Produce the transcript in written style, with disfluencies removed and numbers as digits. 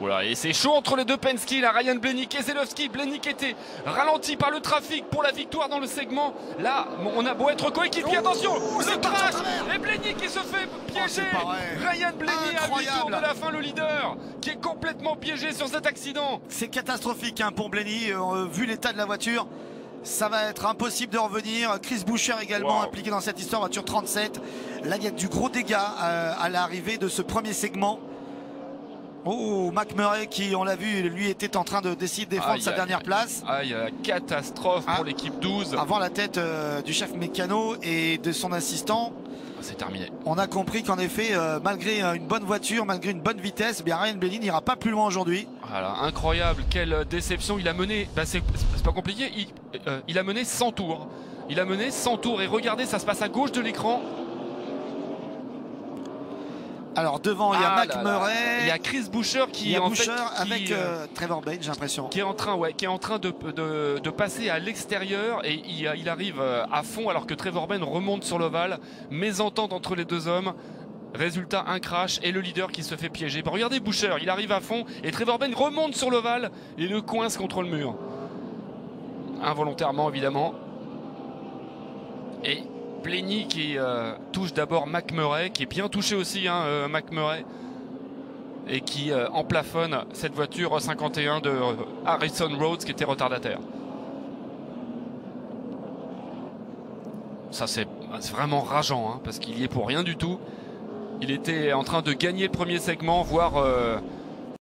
Voilà, et c'est chaud entre les deux Penske, là, Ryan Blaney, Keselowski. Blaney était ralenti par le trafic pour la victoire dans le segment. Là, on a beau être coéquipier, attention, le crash, et Blaney qui se fait piéger. Ryan Blaney à 8 tours de la fin, le leader, qui est complètement piégé sur cet accident. C'est catastrophique hein, pour Blaney, vu l'état de la voiture. Ça va être impossible de revenir. Chris Buescher également impliqué dans cette histoire, voiture 37. Là, il y a du gros dégât à l'arrivée de ce premier segment. Oh, McMurray qui, on l'a vu, lui était en train d'essayer de défendre sa dernière place. Catastrophe pour l'équipe 12. Avant la tête du chef mécano et de son assistant. C'est terminé. On a compris qu'en effet, malgré une bonne voiture, malgré une bonne vitesse, eh bien Ryan Blaney n'ira pas plus loin aujourd'hui. Voilà, incroyable, quelle déception. Il a mené, c'est pas compliqué, il a mené 100 tours. Il a mené 100 tours et regardez, ça se passe à gauche de l'écran. Alors devant il y a McMurray, il y a Chris Buescher qui avec Trevor Bayne, j'ai l'impression, qui est en train de passer à l'extérieur et il arrive à fond alors que Trevor Bayne remonte sur l'ovale. Mésentente entre les deux hommes. Résultat, un crash et le leader qui se fait piéger. Bah, regardez Buescher, il arrive à fond et Trevor Bayne remonte sur l'ovale et le coince contre le mur. Involontairement évidemment. Et Blaney qui touche d'abord McMurray, qui est bien touché aussi, hein, McMurray, et qui emplafonne cette voiture 51 de Harrison Rhodes qui était retardataire. Ça c'est vraiment rageant, hein, parce qu'il y est pour rien du tout. Il était en train de gagner le premier segment, voire